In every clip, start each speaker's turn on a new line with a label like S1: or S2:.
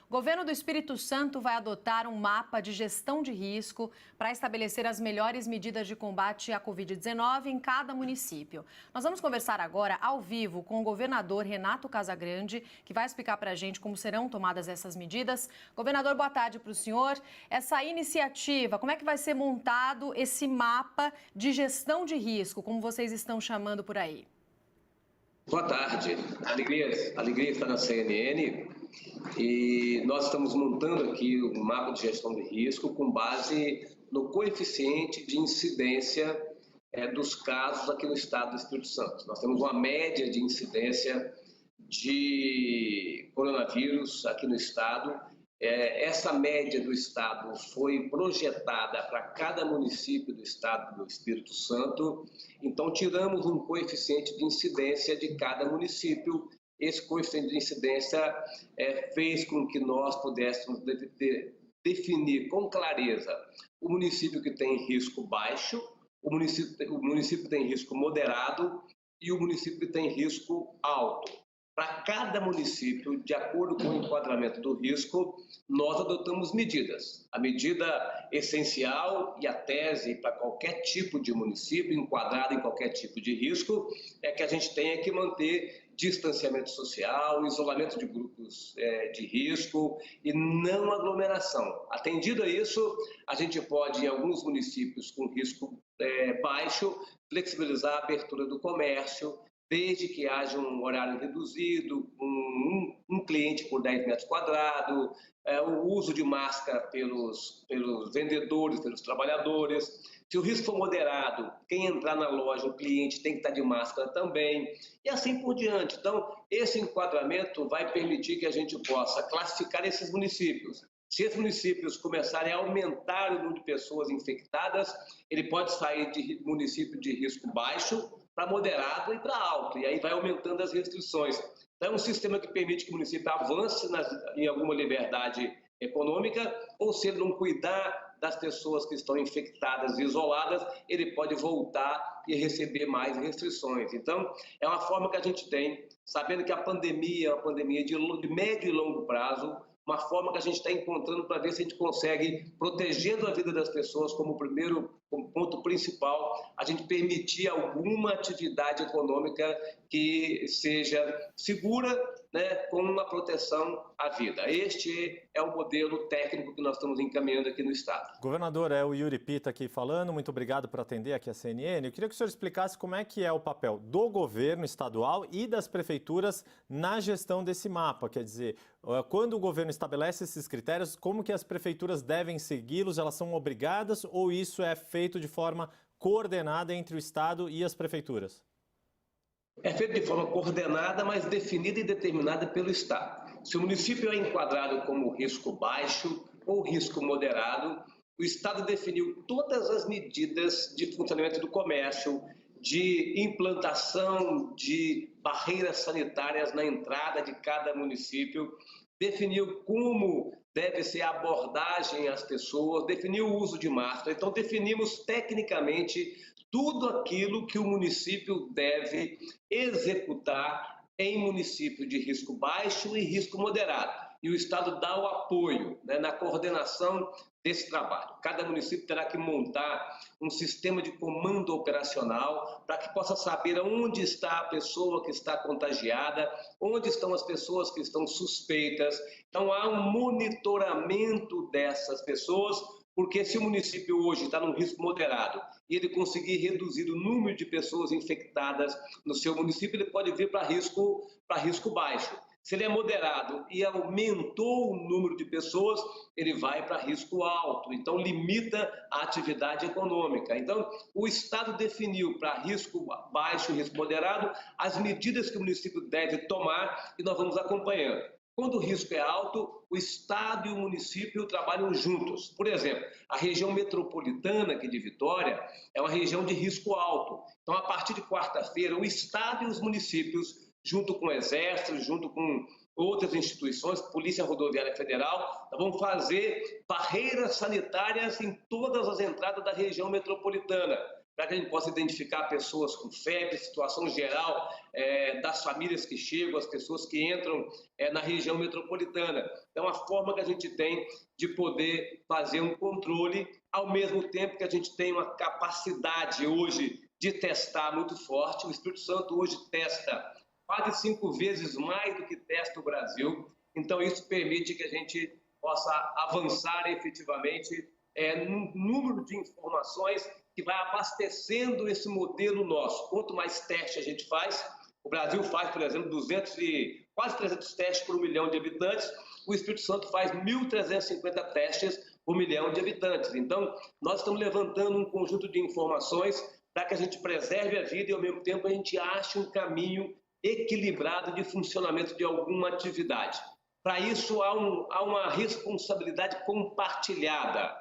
S1: O governo do Espírito Santo vai adotar um mapa de gestão de risco para estabelecer as melhores medidas de combate à Covid-19 em cada município. Nós vamos conversar agora ao vivo com o governador Renato Casagrande, que vai explicar para a gente como serão tomadas essas medidas. Governador, boa tarde para o senhor. Essa iniciativa, como é que vai ser montado esse mapa de gestão de risco, como vocês estão chamando por aí?
S2: Boa tarde. Alegria estar na CNN. E nós estamos montando aqui um mapa de gestão de risco com base no coeficiente de incidência dos casos aqui no estado do Espírito Santo. Nós temos uma média de incidência de coronavírus aqui no estado. Essa média do estado foi projetada para cada município do estado do Espírito Santo. Então, tiramos um coeficiente de incidência de cada município. Esse coeficiente de incidência fez com que nós pudéssemos definir com clareza o município que tem risco baixo, o município que tem risco moderado e o município que tem risco alto. Para cada município, de acordo com o enquadramento do risco, nós adotamos medidas. A medida essencial e a tese para qualquer tipo de município, enquadrado em qualquer tipo de risco, é que a gente tenha que manter distanciamento social, isolamento de grupos de risco e não aglomeração. Atendido a isso, a gente pode, em alguns municípios com risco baixo, flexibilizar a abertura do comércio, desde que haja um horário reduzido, um cliente por 10 metros quadrados, o uso de máscara pelos vendedores, pelos trabalhadores. Se o risco for moderado, quem entrar na loja, o cliente tem que estar de máscara também, e assim por diante. Então, esse enquadramento vai permitir que a gente possa classificar esses municípios. Se esses municípios começarem a aumentar o número de pessoas infectadas, ele pode sair de município de risco baixo para moderado e para alto, e aí vai aumentando as restrições. Então, é um sistema que permite que o município avance em alguma liberdade econômica, ou se ele não cuidar das pessoas que estão infectadas e isoladas, ele pode voltar e receber mais restrições. Então, é uma forma que a gente tem, sabendo que a pandemia é uma pandemia de médio e longo prazo, uma forma que a gente está encontrando para ver se a gente consegue, protegendo a vida das pessoas como ponto principal, a gente permitir alguma atividade econômica que seja segura, né, com uma proteção à vida. Este é o modelo técnico que nós estamos encaminhando aqui no estado.
S3: Governador, é o Yuri Pita aqui falando, muito obrigado por atender aqui a CNN. Eu queria que o senhor explicasse como é que é o papel do governo estadual e das prefeituras na gestão desse mapa, quer dizer, quando o governo estabelece esses critérios, como que as prefeituras devem segui-los? Elas são obrigadas ou isso é feito de forma coordenada entre o estado e as prefeituras?
S2: É feito de forma coordenada, mas definida e determinada pelo estado. Se o município é enquadrado como risco baixo ou risco moderado, o estado definiu todas as medidas de funcionamento do comércio, de implantação de barreiras sanitárias na entrada de cada município, definiu como deve ser a abordagem às pessoas, definiu o uso de máscara. Então, definimos tecnicamente tudo aquilo que o município deve executar em município de risco baixo e risco moderado. E o estado dá o apoio, né, na coordenação desse trabalho. Cada município terá que montar um sistema de comando operacional para que possa saber onde está a pessoa que está contagiada, onde estão as pessoas que estão suspeitas. Então, há um monitoramento dessas pessoas, porque se o município hoje está num risco moderado e ele conseguir reduzir o número de pessoas infectadas no seu município, ele pode vir para risco baixo. Se ele é moderado e aumentou o número de pessoas, ele vai para risco alto, então limita a atividade econômica. Então, o estado definiu para risco baixo e risco moderado as medidas que o município deve tomar e nós vamos acompanhando. Quando o risco é alto, o estado e o município trabalham juntos. Por exemplo, a região metropolitana aqui de Vitória é uma região de risco alto. Então, a partir de quarta-feira, o estado e os municípios, junto com o Exército, junto com outras instituições, Polícia Rodoviária Federal, nós vamos fazer barreiras sanitárias em todas as entradas da região metropolitana, para que a gente possa identificar pessoas com febre, situação geral das famílias que chegam, as pessoas que entram na região metropolitana. Então, a forma que a gente tem de poder fazer um controle, ao mesmo tempo que a gente tem uma capacidade hoje de testar muito forte. O Espírito Santo hoje testa quase 5 vezes mais do que testa o Brasil. Então, isso permite que a gente possa avançar efetivamente no número de informações que vai abastecendo esse modelo nosso. Quanto mais testes a gente faz, o Brasil faz, por exemplo, quase 300 testes por 1 milhão de habitantes, o Espírito Santo faz 1.350 testes por 1 milhão de habitantes. Então, nós estamos levantando um conjunto de informações para que a gente preserve a vida e, ao mesmo tempo, a gente ache um caminho equilibrado de funcionamento de alguma atividade. Para isso, há uma responsabilidade compartilhada.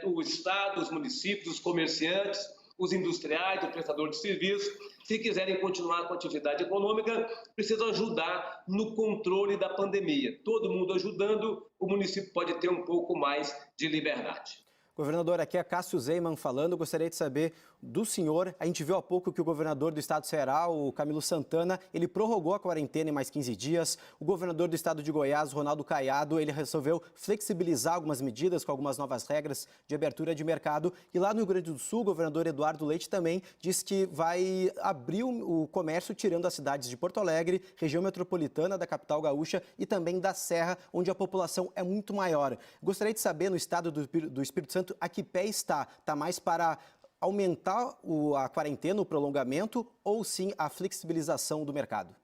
S2: O Estado, os municípios, os comerciantes, os industriais, o prestador de serviço, se quiserem continuar com a atividade econômica, precisam ajudar no controle da pandemia. Todo mundo ajudando, o município pode ter um pouco mais de liberdade.
S4: Governador, aqui é Cássio Zeiman falando. Gostaria de saber do senhor. A gente viu há pouco que o governador do estado do Ceará, o Camilo Santana, ele prorrogou a quarentena em mais 15 dias. O governador do estado de Goiás, Ronaldo Caiado, ele resolveu flexibilizar algumas medidas com algumas novas regras de abertura de mercado. E lá no Rio Grande do Sul, o governador Eduardo Leite também disse que vai abrir o comércio tirando as cidades de Porto Alegre, região metropolitana da capital gaúcha e também da Serra, onde a população é muito maior. Gostaria de saber, no estado do Espírito Santo, a que pé está? Está mais para aumentar a quarentena, o prolongamento, ou sim a flexibilização do mercado?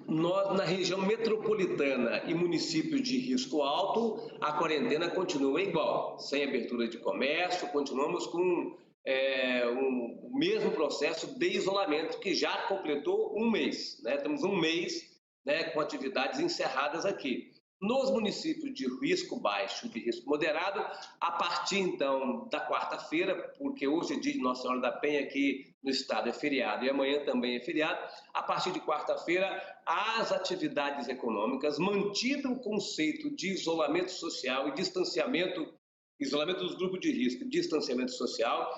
S2: Nós, na região metropolitana e municípios de risco alto, a quarentena continua igual, sem abertura de comércio, continuamos com o mesmo processo de isolamento que já completou 1 mês. Temos 1 mês com atividades encerradas aqui. Nos municípios de risco baixo e de risco moderado, a partir, então, da quarta-feira, porque hoje é dia de Nossa Senhora da Penha, aqui no estado é feriado e amanhã também é feriado, a partir de quarta-feira, as atividades econômicas, mantido o conceito de isolamento social e distanciamento, isolamento dos grupos de risco, distanciamento social,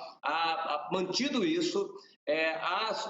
S2: mantido isso,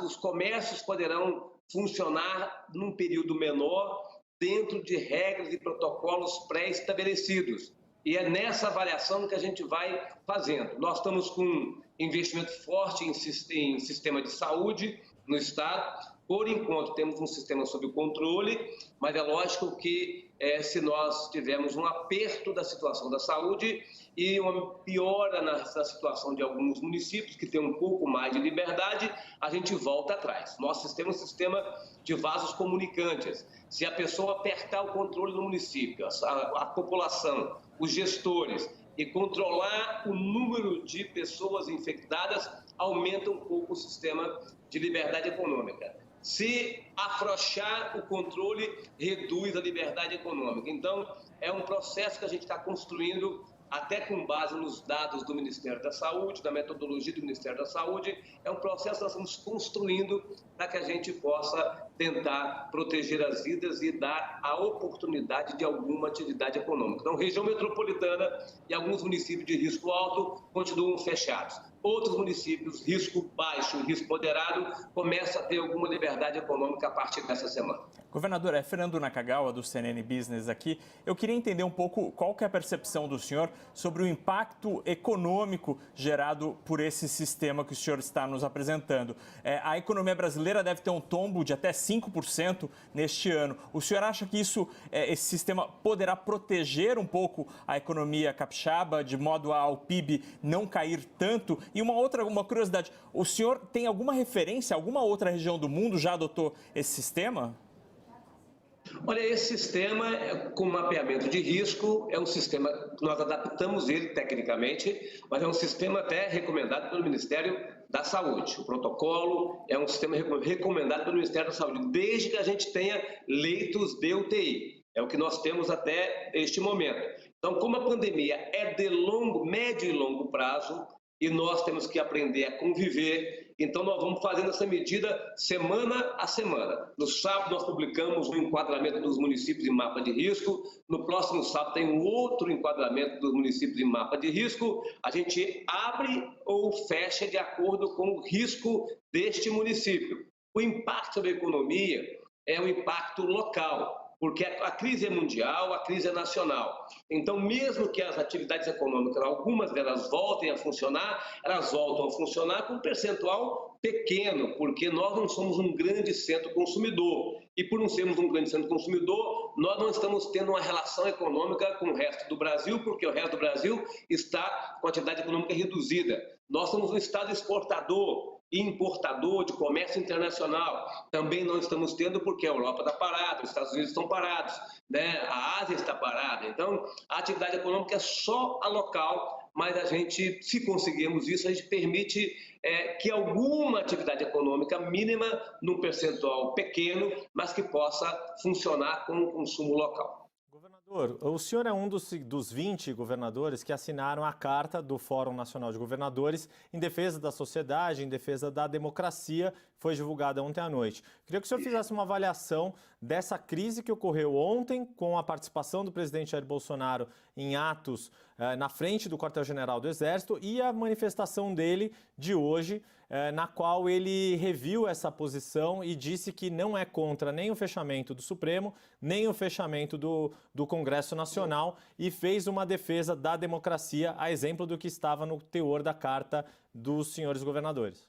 S2: os comércios poderão funcionar num período menor, dentro de regras e protocolos pré-estabelecidos. E é nessa avaliação que a gente vai fazendo. Nós estamos com investimento forte em sistema de saúde no Estado. Por enquanto, temos um sistema sob controle, mas é lógico que se nós tivermos um aperto da situação da saúde e uma piora na situação de alguns municípios que têm um pouco mais de liberdade, a gente volta atrás. Nosso sistema é um sistema de vasos comunicantes. Se a pessoa apertar o controle no município, a população, os gestores, e controlar o número de pessoas infectadas, aumenta um pouco o sistema de liberdade econômica. Se afrouxar o controle, reduz a liberdade econômica. Então, é um processo que a gente está construindo até com base nos dados do Ministério da Saúde, da metodologia do Ministério da Saúde. É um processo que nós estamos construindo para que a gente possa tentar proteger as vidas e dar a oportunidade de alguma atividade econômica. Então, região metropolitana e alguns municípios de risco alto continuam fechados. Outros municípios, risco baixo e risco moderado, começam a ter alguma liberdade econômica a partir dessa semana.
S5: Governador, é Fernando Nakagawa, do CNN Business aqui. Eu queria entender um pouco qual que é a percepção do senhor sobre o impacto econômico gerado por esse sistema que o senhor está nos apresentando. A economia brasileira deve ter um tombo de até 5% neste ano. O senhor acha que esse sistema poderá proteger um pouco a economia capixaba, de modo ao PIB não cair tanto? E uma curiosidade, o senhor tem alguma referência, alguma outra região do mundo já adotou esse sistema?
S2: Olha, esse sistema com mapeamento de risco é um sistema que nós adaptamos ele tecnicamente, mas é um sistema até recomendado pelo Ministério da Saúde. O protocolo é um sistema recomendado pelo Ministério da Saúde, desde que a gente tenha leitos de UTI. É o que nós temos até este momento. Então, como a pandemia é de médio e longo prazo, e nós temos que aprender a conviver Então, nós vamos fazendo essa medida semana a semana. No sábado, nós publicamos o enquadramento dos municípios em mapa de risco. No próximo sábado, tem um outro enquadramento dos municípios em mapa de risco. A gente abre ou fecha de acordo com o risco deste município. O impacto sobre a economia é o impacto local, porque a crise é mundial, a crise é nacional. Então, mesmo que as atividades econômicas, algumas delas voltem a funcionar, elas voltam a funcionar com um percentual pequeno, porque nós não somos um grande centro consumidor. E por não sermos um grande centro consumidor, nós não estamos tendo uma relação econômica com o resto do Brasil, porque o resto do Brasil está com atividade econômica reduzida. Nós somos um estado exportador e importador de comércio internacional. Também não estamos tendo porque a Europa está parada, os Estados Unidos estão parados, né? A Ásia está parada. Então, a atividade econômica é só a local, mas a gente, se conseguirmos isso, a gente permite que alguma atividade econômica mínima, num percentual pequeno, mas que possa funcionar com o consumo local.
S3: Governador, o senhor é um dos 20 governadores que assinaram a carta do Fórum Nacional de Governadores em defesa da sociedade, em defesa da democracia, foi divulgada ontem à noite. Queria que o senhor fizesse uma avaliação dessa crise que ocorreu ontem com a participação do presidente Jair Bolsonaro em atos na frente do quartel-general do Exército e a manifestação dele de hoje, na qual ele reviu essa posição e disse que não é contra nem o fechamento do Supremo, nem o fechamento do Congresso Nacional e fez uma defesa da democracia, a exemplo do que estava no teor da carta dos senhores governadores.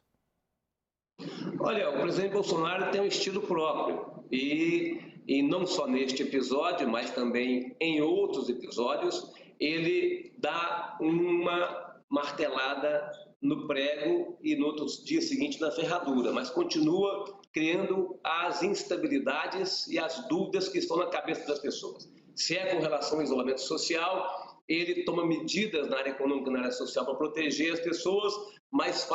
S2: Olha, o presidente Bolsonaro tem um estilo próprio e não só neste episódio, mas também em outros episódios, ele dá uma martelada no prego e no outro dia seguinte na ferradura, mas continua criando as instabilidades e as dúvidas que estão na cabeça das pessoas. Se é com relação ao isolamento social, ele toma medidas na área econômica e na área social para proteger as pessoas, mas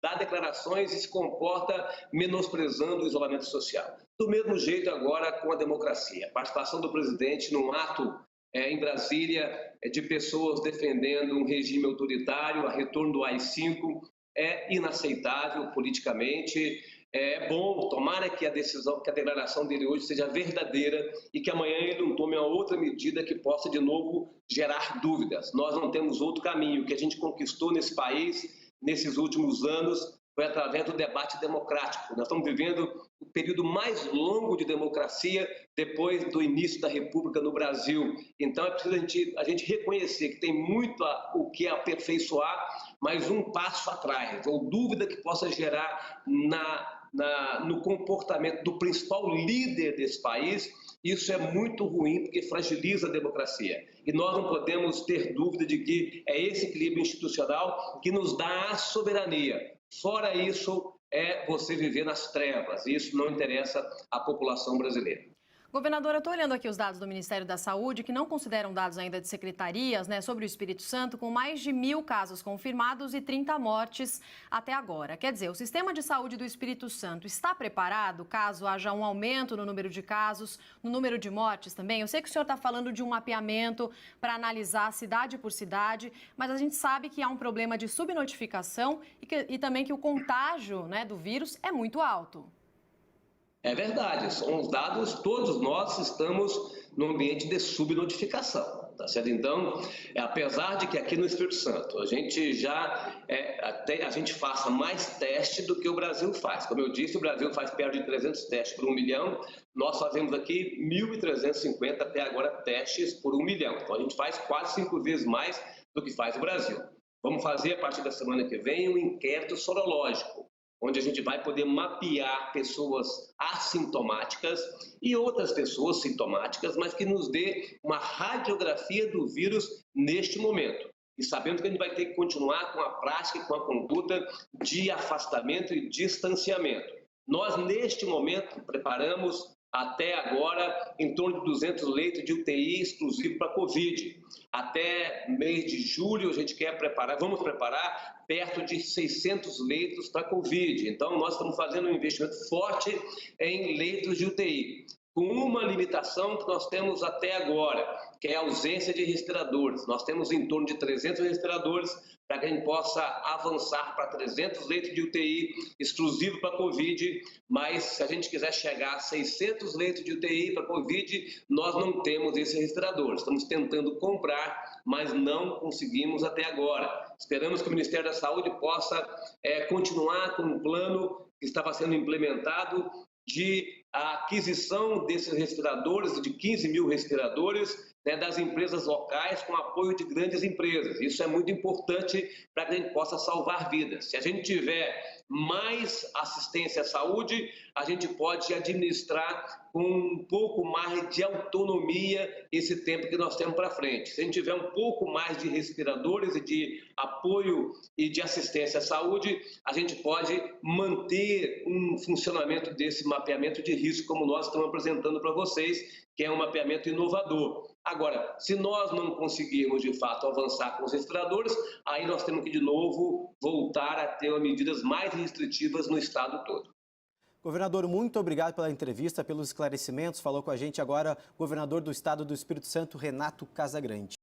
S2: dá declarações e se comporta menosprezando o isolamento social. Do mesmo jeito agora com a democracia. A participação do presidente num ato em Brasília de pessoas defendendo um regime autoritário, a retorno do AI-5, é inaceitável politicamente. É bom, tomara que a declaração dele hoje seja verdadeira e que amanhã ele não tome uma outra medida que possa de novo gerar dúvidas. Nós não temos outro caminho. O que a gente conquistou nesse país nesses últimos anos foi através do debate democrático. Nós estamos vivendo o período mais longo de democracia depois do início da República no Brasil. Então é preciso a gente reconhecer que tem muito o que aperfeiçoar, mas um passo atrás, ou dúvida que possa gerar no comportamento do principal líder desse país, isso é muito ruim porque fragiliza a democracia. E nós não podemos ter dúvida de que é esse equilíbrio institucional que nos dá a soberania. Fora isso, é você viver nas trevas. E isso não interessa à população brasileira.
S1: Governadora, eu estou olhando aqui os dados do Ministério da Saúde, que não consideram dados ainda de secretarias, né, sobre o Espírito Santo, com mais de 1.000 casos confirmados e 30 mortes até agora. Quer dizer, o sistema de saúde do Espírito Santo está preparado caso haja um aumento no número de casos, no número de mortes também? Eu sei que o senhor está falando de um mapeamento para cidade por cidade, mas a gente sabe que há um problema de subnotificação e também que o contágio, né, do vírus é muito alto.
S2: É verdade, são os dados, todos nós estamos num ambiente de subnotificação, tá certo? Então, apesar de que aqui no Espírito Santo a gente a gente faça mais testes do que o Brasil faz. Como eu disse, o Brasil faz perto de 300 testes por 1 milhão, nós fazemos aqui 1.350 até agora testes por 1 milhão. Então a gente faz quase 5 vezes mais do que faz o Brasil. Vamos fazer, a partir da semana que vem, um inquérito sorológico, onde a gente vai poder mapear pessoas assintomáticas e outras pessoas sintomáticas, mas que nos dê uma radiografia do vírus neste momento. E sabendo que a gente vai ter que continuar com a prática e com a conduta de afastamento e distanciamento. Nós, neste momento, preparamos até agora em torno de 200 leitos de UTI exclusivo para Covid. Até mês de julho a gente vamos preparar perto de 600 leitos para Covid. Então nós estamos fazendo um investimento forte em leitos de UTI, com uma limitação que nós temos até agora. que é a ausência de respiradores. Nós temos em torno de 300 respiradores para que a gente possa avançar para 300 leitos de UTI exclusivo para Covid, mas se a gente quiser chegar a 600 leitos de UTI para Covid, nós não temos esse respirador. Estamos tentando comprar, mas não conseguimos até agora. Esperamos que o Ministério da Saúde possa continuar com um plano que estava sendo implementado de aquisição desses respiradores, de 15 mil respiradores, das empresas locais com apoio de grandes empresas. Isso é muito importante para que a gente possa salvar vidas. Se a gente tiver mais assistência à saúde, a gente pode administrar com um pouco mais de autonomia esse tempo que nós temos para frente. Se a gente tiver um pouco mais de respiradores e de apoio e de assistência à saúde, a gente pode manter um funcionamento desse mapeamento de risco como nós estamos apresentando para vocês, que é um mapeamento inovador. Agora, se nós não conseguirmos, de fato, avançar com os respiradores, aí nós temos que, de novo, voltar a ter medidas mais restritivas no estado todo.
S4: Governador, muito obrigado pela entrevista, pelos esclarecimentos. Falou com a gente agora o governador do estado do Espírito Santo, Renato Casagrande.